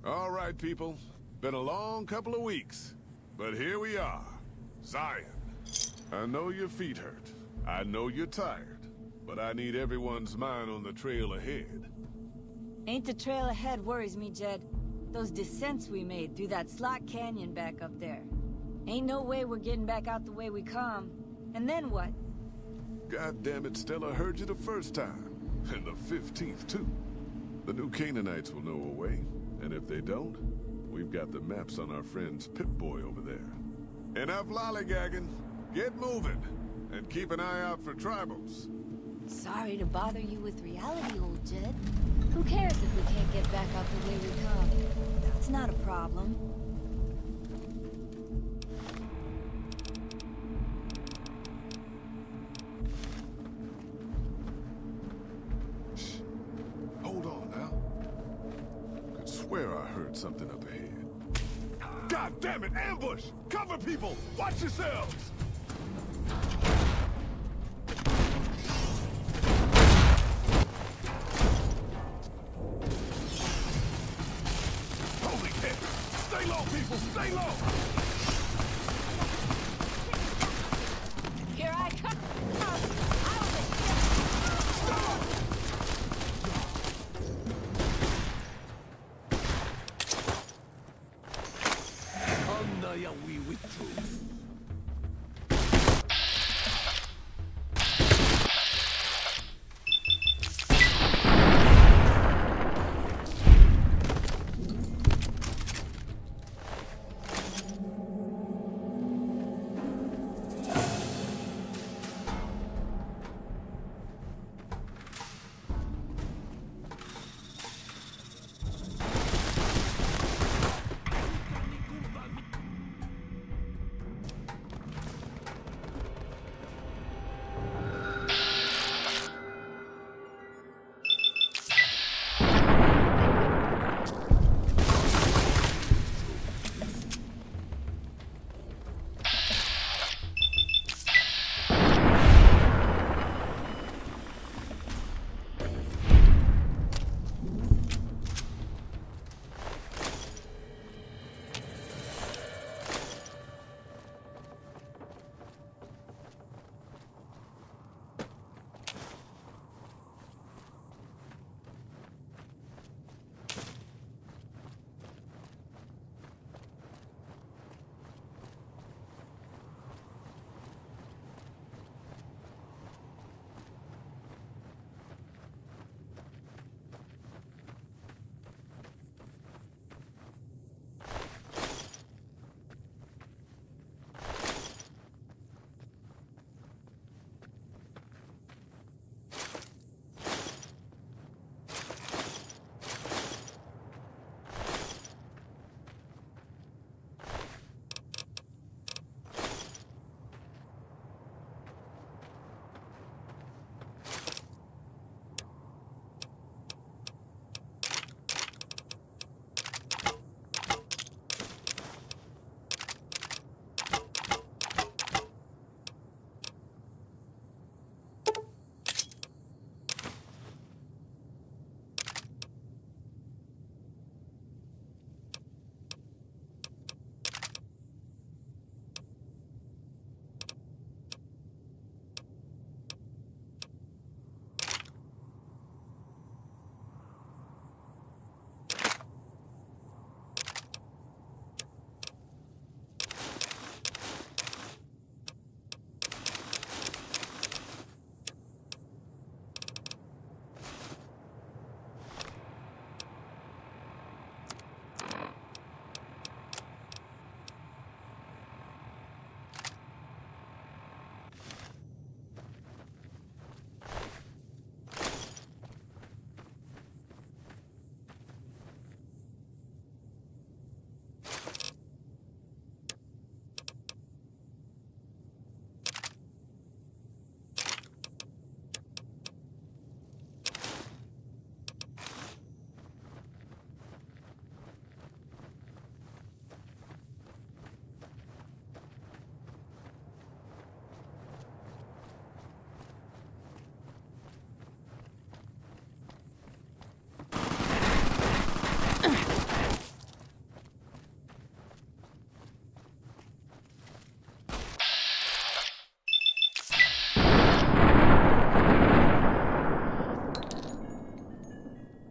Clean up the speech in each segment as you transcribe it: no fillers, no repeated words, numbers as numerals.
All right, people. Been a long couple of weeks. But here we are. Zion. I know your feet hurt. I know you're tired. But I need everyone's mind on the trail ahead. Ain't the trail ahead worries me, Jed. Those descents we made through that slot canyon back up there. Ain't no way we're getting back out the way we come. And then what? God damn it, Stella heard you the first time. And the 15th, too. The new Canaanites will know a way. And if they don't, we've got the maps on our friend's Pip-Boy over there. Enough lollygagging. Get moving. And keep an eye out for tribals. Sorry to bother you with reality, old Jed. Who cares if we can't get back out the way we come? That's not a problem. Shh. Hold on now. Could swear I heard something up ahead. God damn it! Ambush! Cover people! Watch yourselves! Stay low, people! Stay low! Here I come! We withdrew.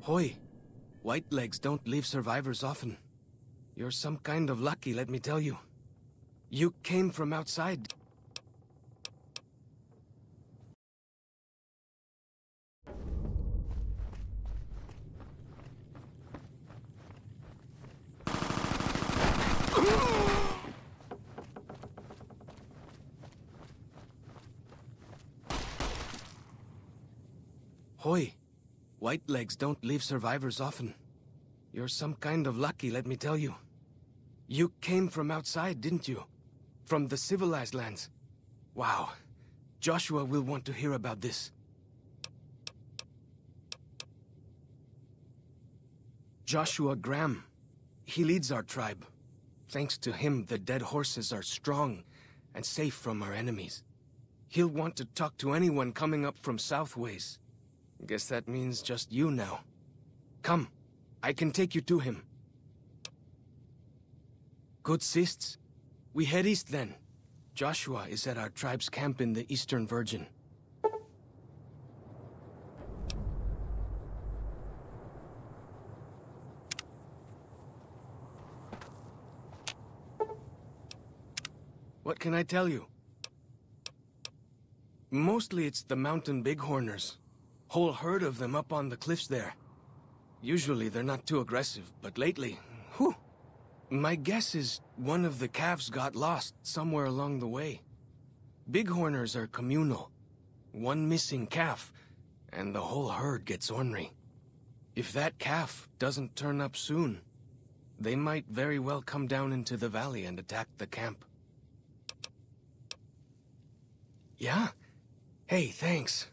Hoi, Whitelegs don't leave survivors often. You're some kind of lucky, let me tell you. You came from outside. Hoi, Whitelegs don't leave survivors often. You're some kind of lucky, let me tell you. You came from outside, didn't you? From the civilized lands. Wow. Joshua will want to hear about this. Joshua Graham. He leads our tribe. Thanks to him, the dead horses are strong and safe from our enemies. He'll want to talk to anyone coming up from Southways. Guess that means just you now. Come, I can take you to him. Good sists. We head east then. Joshua is at our tribe's camp in the Eastern Virgin. What can I tell you? Mostly it's the mountain bighorners. Whole herd of them up on the cliffs there. Usually they're not too aggressive, but lately, whew. My guess is one of the calves got lost somewhere along the way. Bighorners are communal. One missing calf, and the whole herd gets ornery. If that calf doesn't turn up soon, they might very well come down into the valley and attack the camp. Yeah? Hey, thanks.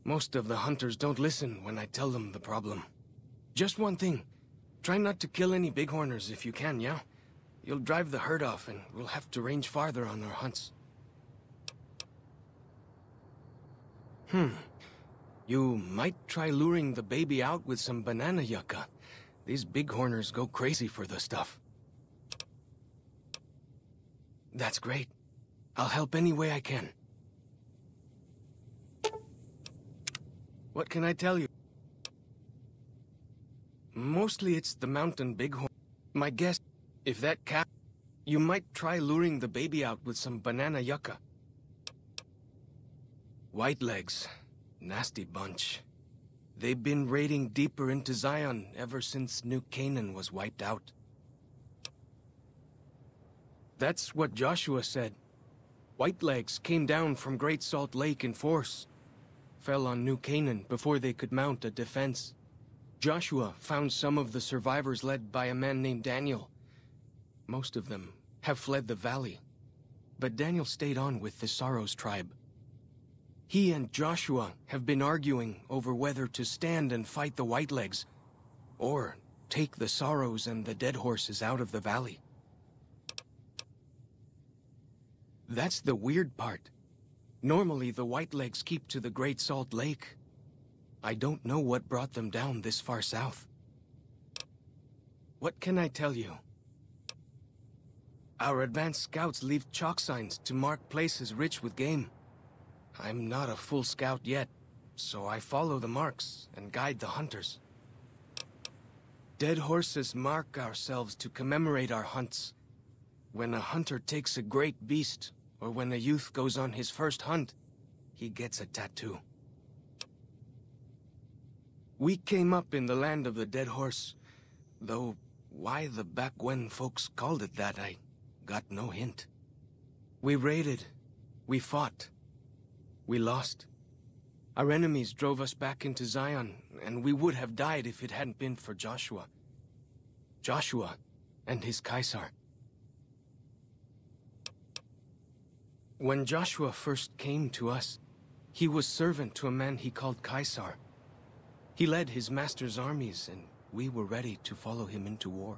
Most of the hunters don't listen when I tell them the problem. Just one thing. Try not to kill any bighorners if you can, yeah? You'll drive the herd off and we'll have to range farther on our hunts. You might try luring the baby out with some banana yucca. These bighorners go crazy for the stuff. That's great. I'll help any way I can. What can I tell you? Mostly it's the mountain bighorn. My guess, if that calf, you might try luring the baby out with some banana yucca. Whitelegs. Nasty bunch. They've been raiding deeper into Zion ever since New Canaan was wiped out. That's what Joshua said. Whitelegs came down from Great Salt Lake in force. Fell on New Canaan before they could mount a defense. Joshua found some of the survivors led by a man named Daniel. Most of them have fled the valley, but Daniel stayed on with the Sorrows tribe. He and Joshua have been arguing over whether to stand and fight the Whitelegs, or take the Sorrows and the dead horses out of the valley. That's the weird part. Normally, the Whitelegs keep to the Great Salt Lake. I don't know what brought them down this far south. What can I tell you? Our advanced scouts leave chalk signs to mark places rich with game. I'm not a full scout yet, so I follow the marks and guide the hunters. Dead horses mark ourselves to commemorate our hunts. When a hunter takes a great beast, or when a youth goes on his first hunt, he gets a tattoo. We came up in the land of the dead horse, though why the back when folks called it that, I got no hint. We raided, we fought, we lost. Our enemies drove us back into Zion, and we would have died if it hadn't been for Joshua. Joshua and his Caesar. When Joshua first came to us, he was servant to a man he called Caesar. He led his master's armies, and we were ready to follow him into war.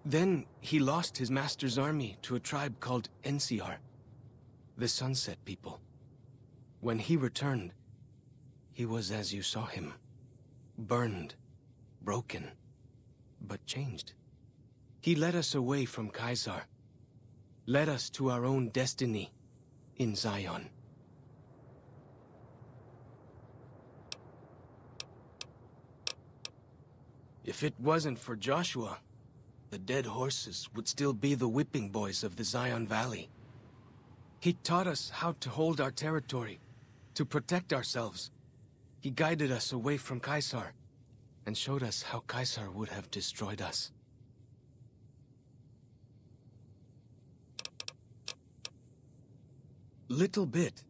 Then he lost his master's army to a tribe called NCR, the Sunset People. When he returned, he was as you saw him. Burned, broken, but changed. He led us away from Caesar, led us to our own destiny in Zion. If it wasn't for Joshua, the dead horses would still be the whipping boys of the Zion Valley. He taught us how to hold our territory, to protect ourselves. He guided us away from Caesar, and showed us how Caesar would have destroyed us. Little bit.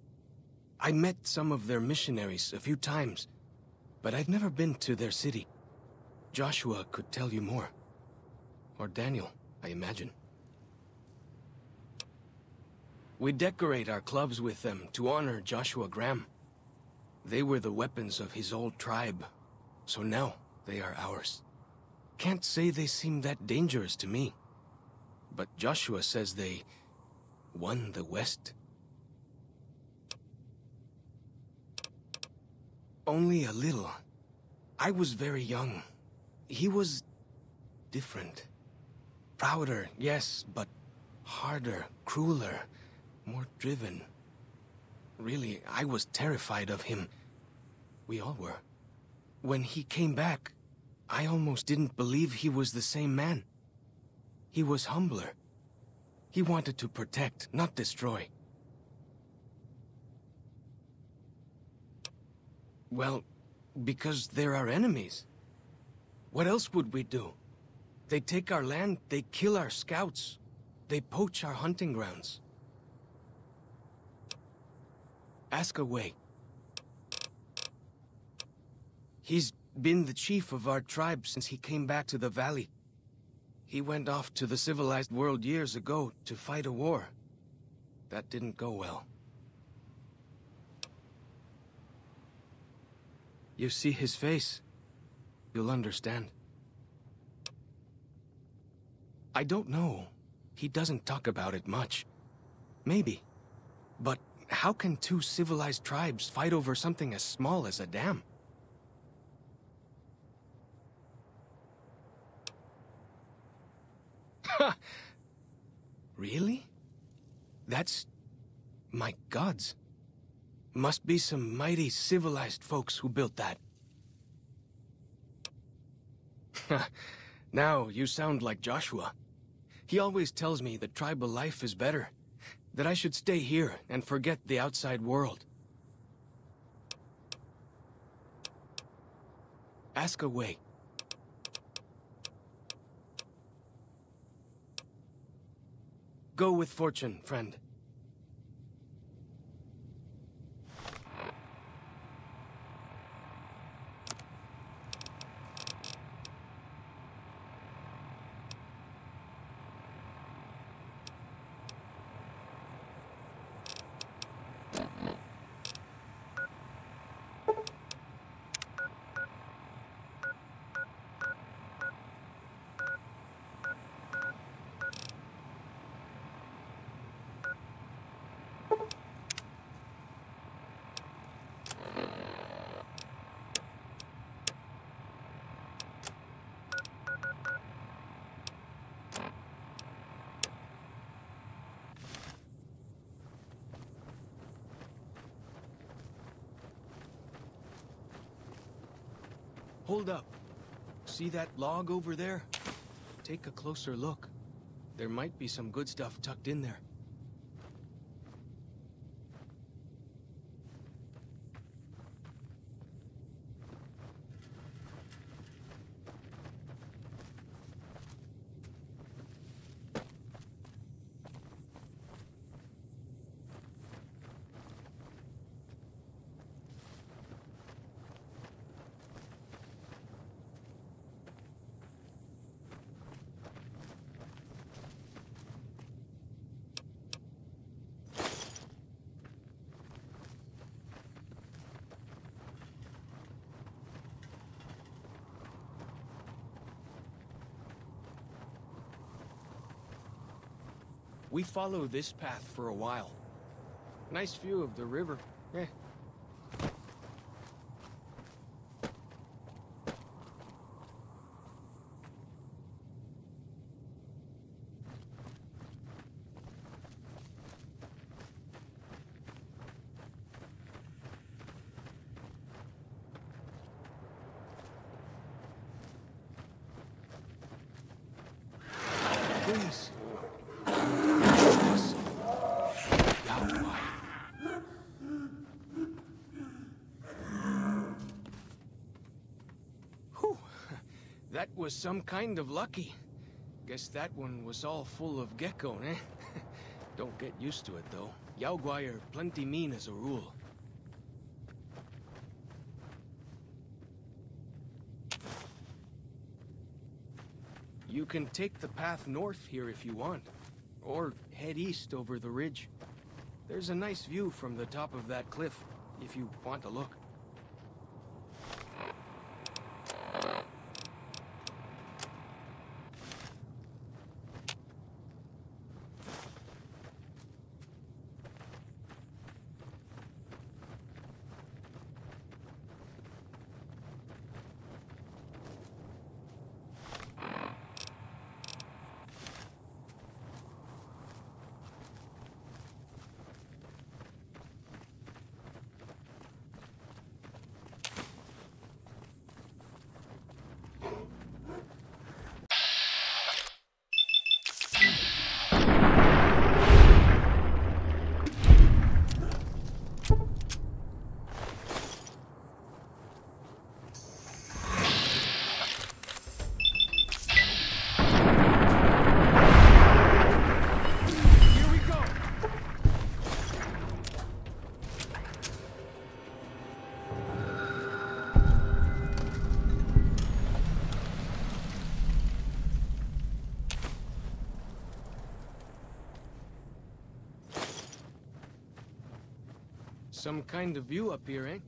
I met some of their missionaries a few times, but I've never been to their city. Joshua could tell you more. Or Daniel, I imagine. We decorate our clubs with them to honor Joshua Graham. They were the weapons of his old tribe, so now they are ours. Can't say they seem that dangerous to me. But Joshua says they won the West. Only a little. I was very young. He was different. Prouder, yes, but harder, crueler, more driven. Really, I was terrified of him. We all were. When he came back, I almost didn't believe he was the same man. He was humbler. He wanted to protect, not destroy. Well, because they're our enemies. What else would we do? They take our land, they kill our scouts, they poach our hunting grounds. Ask away. He's been the chief of our tribe since he came back to the valley. He went off to the civilized world years ago to fight a war. That didn't go well. You see his face, you'll understand. I don't know. He doesn't talk about it much. Maybe. But how can two civilized tribes fight over something as small as a dam? Ha! Really? That's... my gods. Must be some mighty civilized folks who built that. Now you sound like Joshua. He always tells me that tribal life is better, that I should stay here and forget the outside world. Ask away. Go with fortune, friend. Hold up. See that log over there? Take a closer look. There might be some good stuff tucked in there. We follow this path for a while. Nice view of the river. Eh. That was some kind of lucky. Guess that one was all full of gecko, eh? Don't get used to it, though. Yaoguai are plenty mean as a rule. You can take the path north here if you want, or head east over the ridge. There's a nice view from the top of that cliff, if you want to look. Some kind of view up here, eh?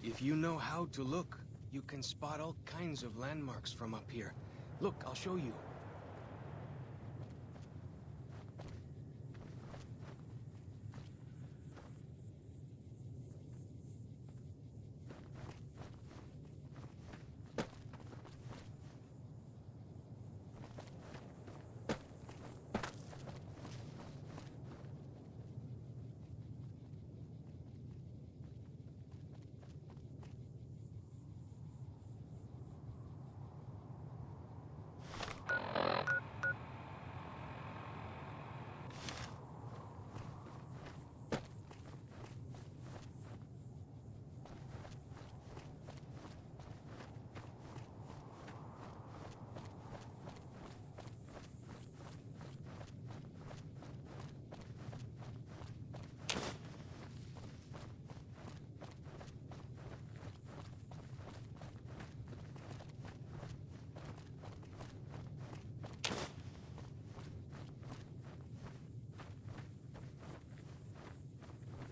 If you know how to look, you can spot all kinds of landmarks from up here. Look, I'll show you.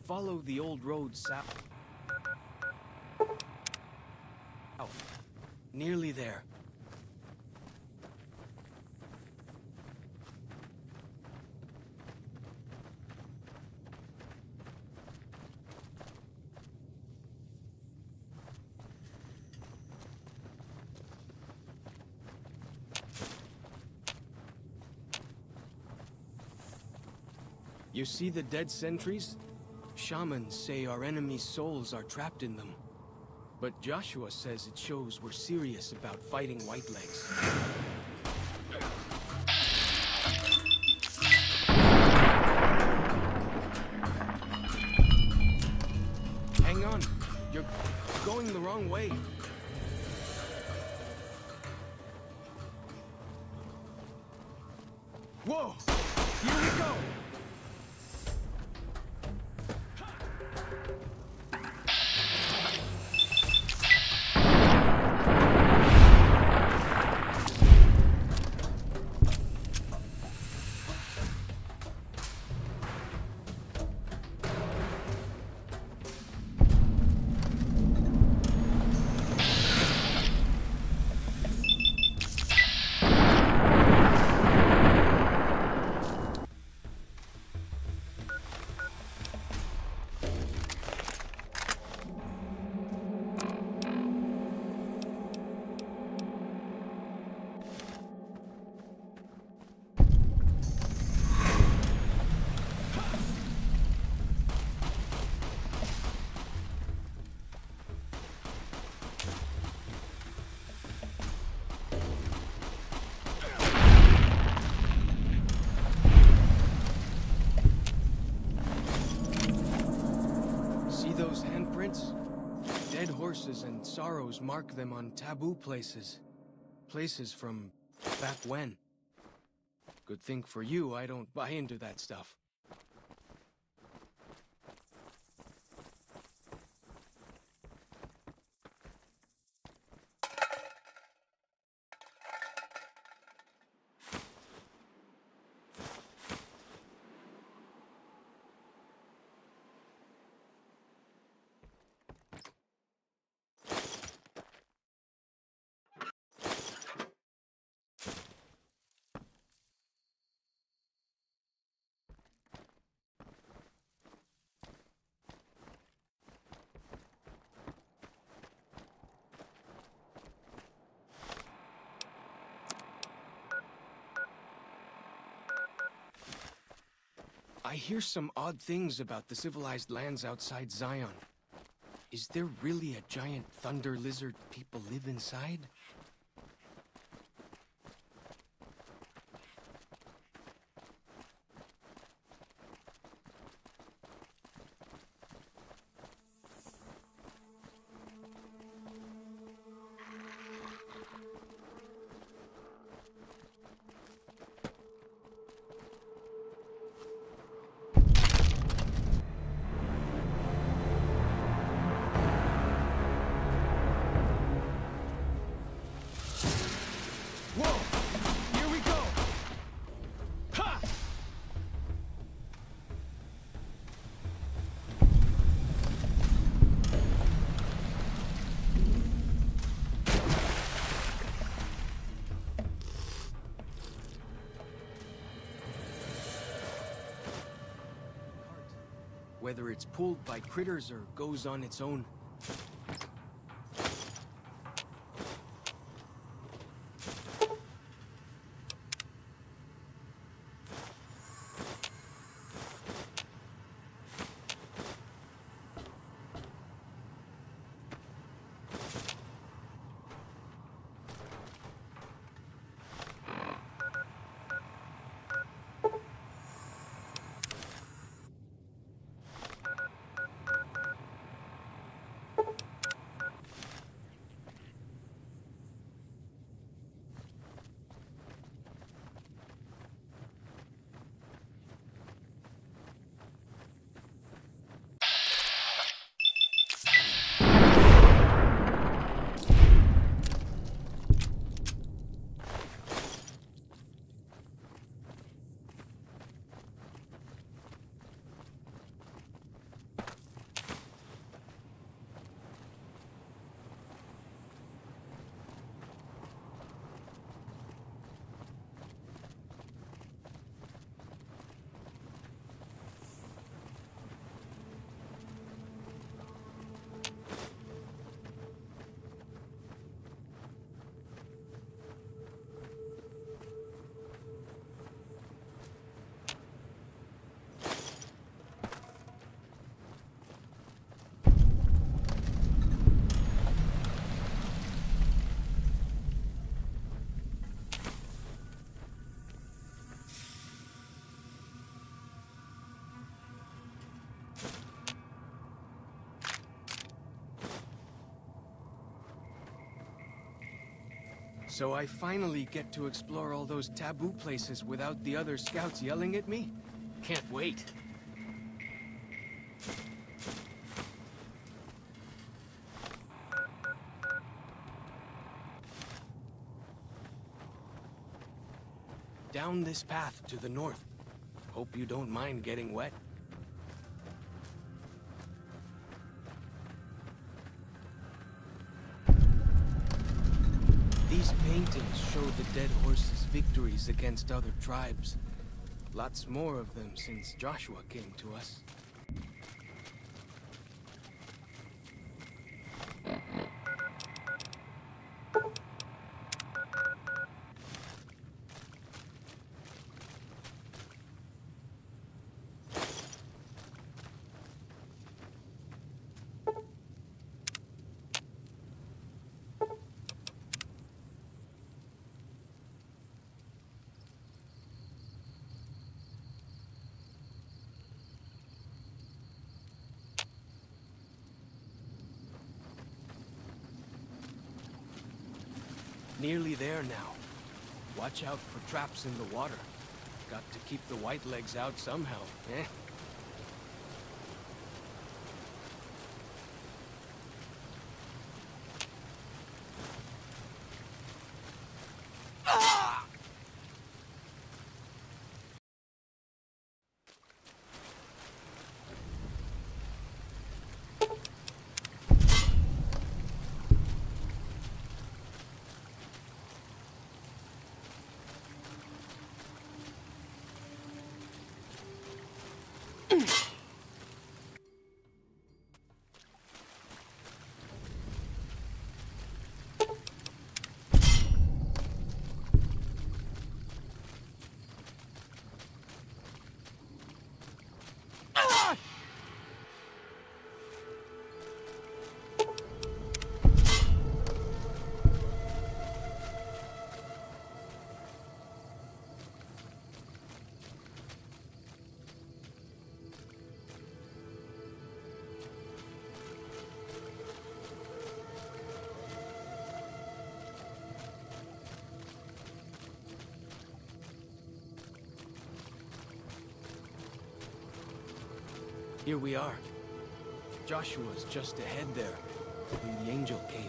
Follow the old road south. Nearly there. You see the dead sentries? Shamans say our enemies' souls are trapped in them. But Joshua says it shows we're serious about fighting Whitelegs. Hang on. You're going the wrong way. Whoa! Here we go! Those handprints? Dead horses and sorrows mark them on taboo places. places from back when. Good thing for you, I don't buy into that stuff. I hear some odd things about the civilized lands outside Zion. Is there really a giant thunder lizard people live inside? Whether it's pulled by critters or goes on its own. So I finally get to explore all those taboo places without the other scouts yelling at me? Can't wait. Down this path to the north. Hope you don't mind getting wet. These paintings show the dead horses' victories against other tribes. Lots more of them since Joshua came to us. Nearly there now. Watch out for traps in the water. Got to keep the white legs out somehow, eh? Here we are. Joshua's just ahead there, in the Angel Cave.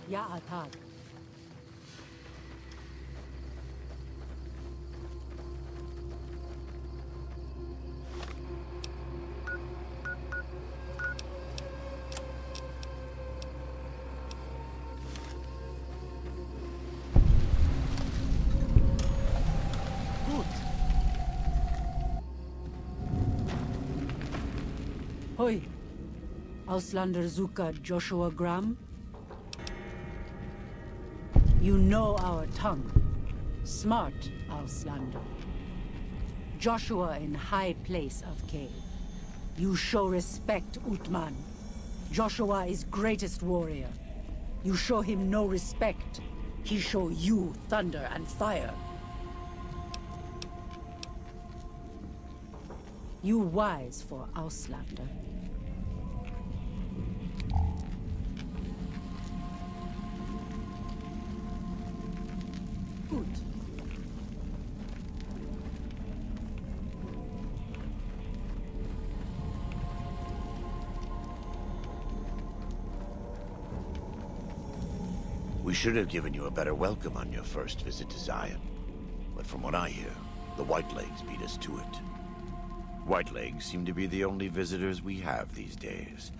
Ya Atad. Hoi, Auslander Zuka Joshua Graham. You know our tongue. Smart, Auslander. Joshua in high place of cave. You show respect, Utman. Joshua is greatest warrior. You show him no respect. He show you thunder and fire. You wise for Auslander. Good. We should have given you a better welcome on your first visit to Zion. But from what I hear, the Whitelegs beat us to it. Whitelegs seem to be the only visitors we have these days.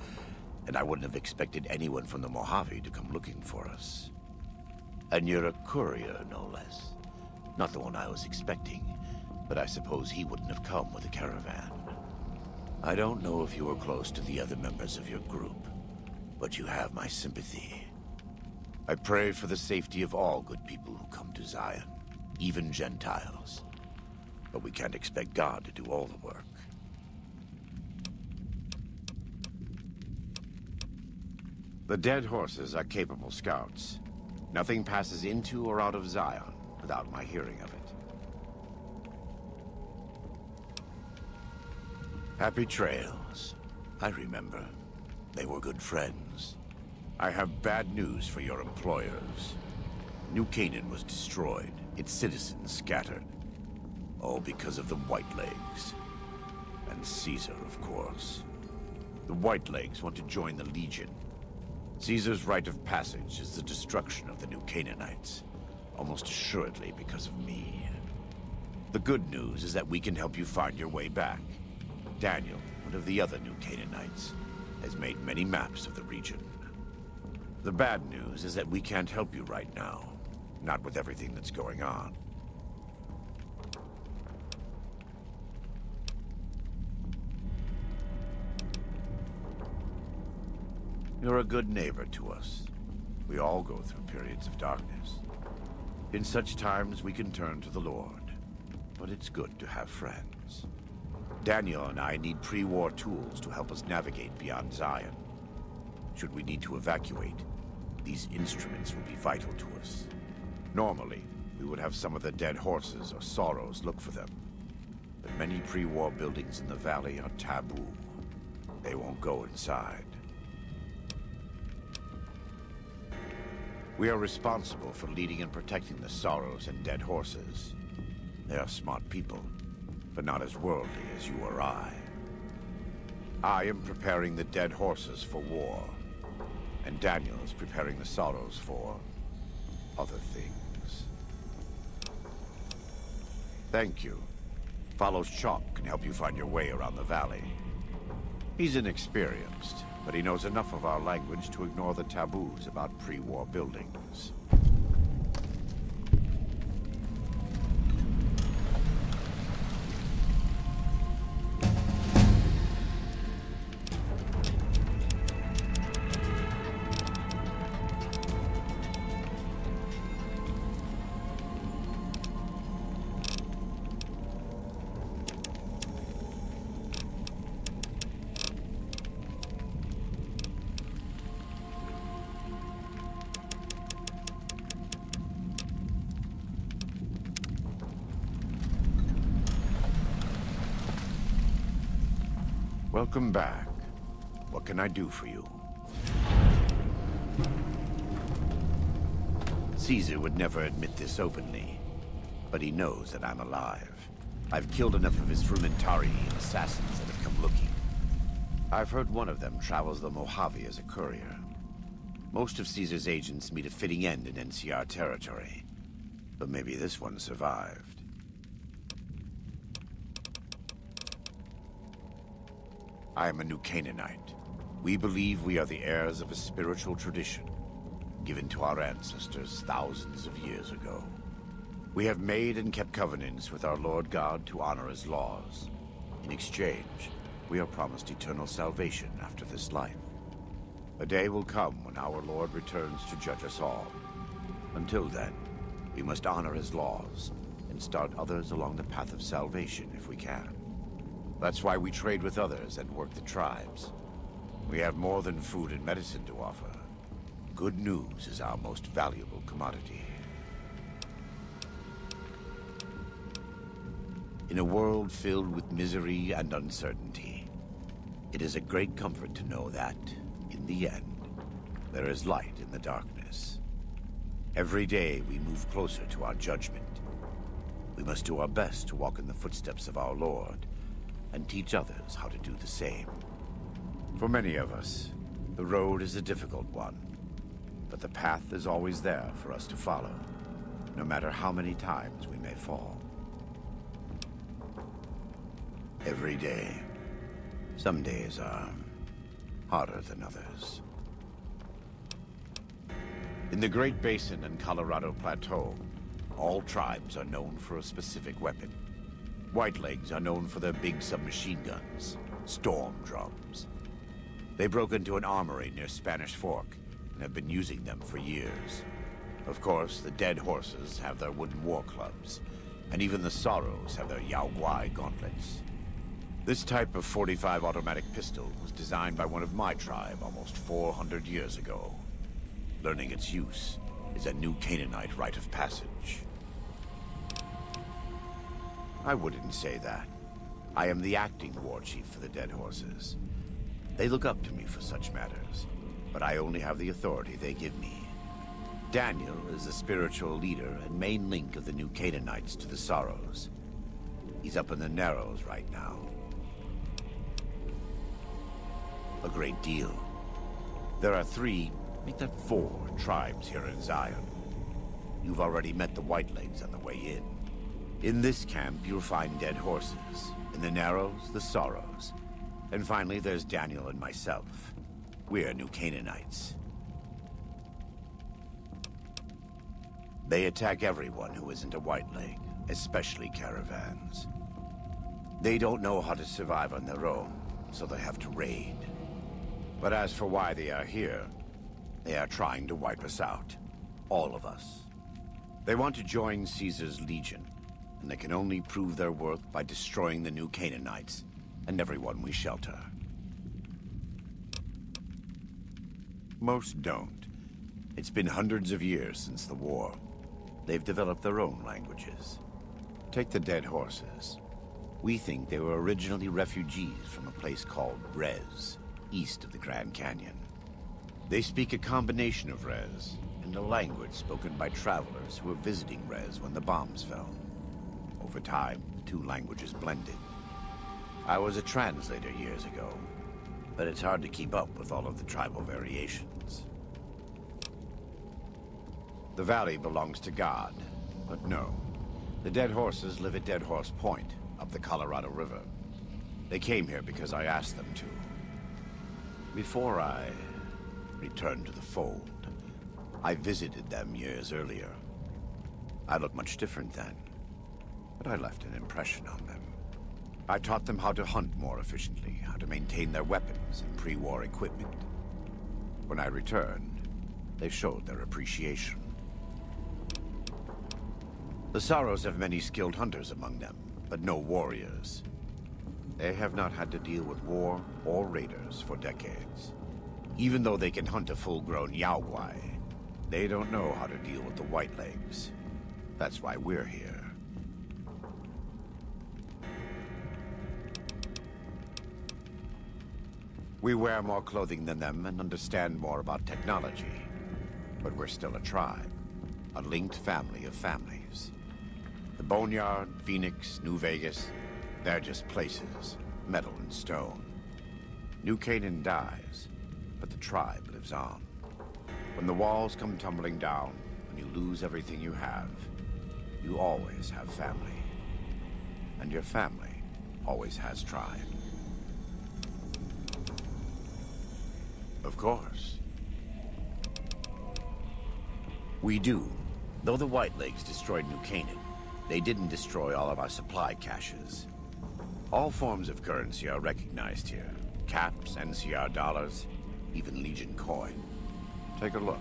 And I wouldn't have expected anyone from the Mojave to come looking for us. And you're a courier, no less. Not the one I was expecting, but I suppose he wouldn't have come with a caravan. I don't know if you were close to the other members of your group, but you have my sympathy. I pray for the safety of all good people who come to Zion, even Gentiles. But we can't expect God to do all the work. The dead horses are capable scouts. Nothing passes into or out of Zion without my hearing of it. Happy trails. I remember. They were good friends. I have bad news for your employers. New Canaan was destroyed, its citizens scattered. All because of the Whitelegs. And Caesar, of course. The Whitelegs want to join the Legion. Caesar's rite of passage is the destruction of the New Canaanites, almost assuredly because of me. The good news is that we can help you find your way back. Daniel, one of the other New Canaanites, has made many maps of the region. The bad news is that we can't help you right now, not with everything that's going on. You're a good neighbor to us. We all go through periods of darkness. In such times, we can turn to the Lord. But it's good to have friends. Daniel and I need pre-war tools to help us navigate beyond Zion. Should we need to evacuate, These instruments will be vital to us. Normally, we would have some of the dead horses or sorrows look for them. But many pre-war buildings in the valley are taboo. They won't go inside. We are responsible for leading and protecting the sorrows and dead horses. They are smart people, but not as worldly as you or I. I am preparing the dead horses for war, and Daniel is preparing the sorrows for other things. Thank you. Follow Chalk can help you find your way around the valley. He's inexperienced, but he knows enough of our language to ignore the taboos about pre-war buildings. Welcome back. What can I do for you? Caesar would never admit this openly, but he knows that I'm alive. I've killed enough of his Frumentari and assassins that have come looking. I've heard one of them travels the Mojave as a courier. Most of Caesar's agents meet a fitting end in NCR territory, but maybe this one survived. I am a New Canaanite. We believe we are the heirs of a spiritual tradition, given to our ancestors thousands of years ago. We have made and kept covenants with our Lord God to honor his laws. In exchange, we are promised eternal salvation after this life. A day will come when our Lord returns to judge us all. Until then, we must honor his laws and start others along the path of salvation if we can. That's why we trade with others and work the tribes. We have more than food and medicine to offer. Good news is our most valuable commodity. In a world filled with misery and uncertainty, it is a great comfort to know that, in the end, there is light in the darkness. Every day we move closer to our judgment. We must do our best to walk in the footsteps of our Lord, and teach others how to do the same. For many of us, the road is a difficult one, but the path is always there for us to follow, no matter how many times we may fall. Every day, some days are harder than others. In the Great Basin and Colorado Plateau, all tribes are known for a specific weapon. Whitelegs are known for their big submachine guns, storm drums. They broke into an armory near Spanish Fork and have been using them for years. Of course, the dead horses have their wooden war clubs, and even the sorrows have their Yao Guai gauntlets. This type of .45 automatic pistol was designed by one of my tribe almost 400 years ago. Learning its use is a New Canaanite rite of passage. I wouldn't say that. I am the acting war chief for the dead horses. They look up to me for such matters, but I only have the authority they give me. Daniel is the spiritual leader and main link of the New Canaanites to the Sorrows. He's up in the Narrows right now. A great deal. There are 3, make that 4 tribes here in Zion. You've already met the Whitelegs on the way in. In this camp, you'll find dead horses. In the Narrows, the Sorrows. And finally, there's Daniel and myself. We're New Canaanites. They attack everyone who isn't a Whiteleg, especially caravans. They don't know how to survive on their own, so they have to raid. But as for why they are here, they are trying to wipe us out. All of us. They want to join Caesar's legion, and they can only prove their worth by destroying the New Canaanites and everyone we shelter. Most don't, It's been hundreds of years since the war. They've developed their own languages. Take the dead horses. We think they were originally refugees from a place called Rez, east of the Grand Canyon. They speak a combination of Rez and a language spoken by travelers who were visiting Rez when the bombs fell. Over time, the two languages blended. I was a translator years ago, but it's hard to keep up with all of the tribal variations. The valley belongs to God, but no. The dead horses live at Dead Horse Point, up the Colorado River. They came here because I asked them to. Before I returned to the fold, I visited them years earlier. I looked much different then, but I left an impression on them. I taught them how to hunt more efficiently, how to maintain their weapons and pre-war equipment. When I returned, they showed their appreciation. The Sorrows have many skilled hunters among them, but no warriors. They have not had to deal with war or raiders for decades. Even though they can hunt a full-grown Yaoguai, they don't know how to deal with the Whitelegs. That's why we're here. We wear more clothing than them and understand more about technology. But we're still a tribe, a linked family of families. The Boneyard, Phoenix, New Vegas, they're just places, metal and stone. New Canaan dies, but the tribe lives on. When the walls come tumbling down, when you lose everything you have, you always have family. And your family always has tribe. Of course. We do. Though the Whitelegs destroyed New Canaan, they didn't destroy all of our supply caches. All forms of currency are recognized here. Caps, NCR dollars, even Legion coin. Take a look.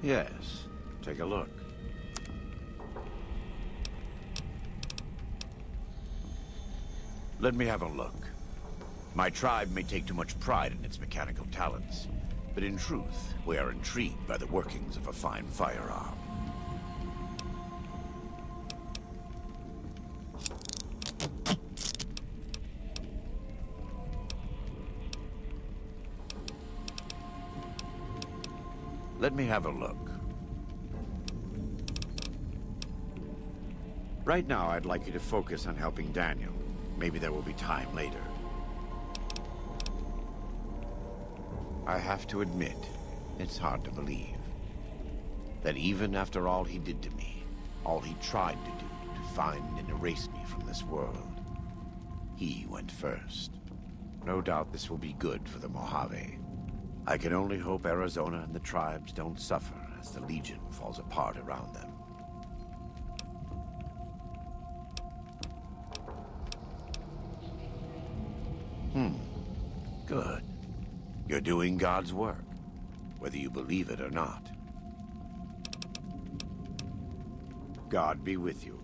Yes, take a look. Let me have a look. My tribe may take too much pride in its mechanical talents, but in truth, we are intrigued by the workings of a fine firearm. Let me have a look. Right now, I'd like you to focus on helping Daniel. Maybe there will be time later. I have to admit, it's hard to believe that even after all he did to me, all he tried to do to find and erase me from this world, he went first. No doubt this will be good for the Mojave. I can only hope Arizona and the tribes don't suffer as the Legion falls apart around them. Good. You're doing God's work, whether you believe it or not. God be with you.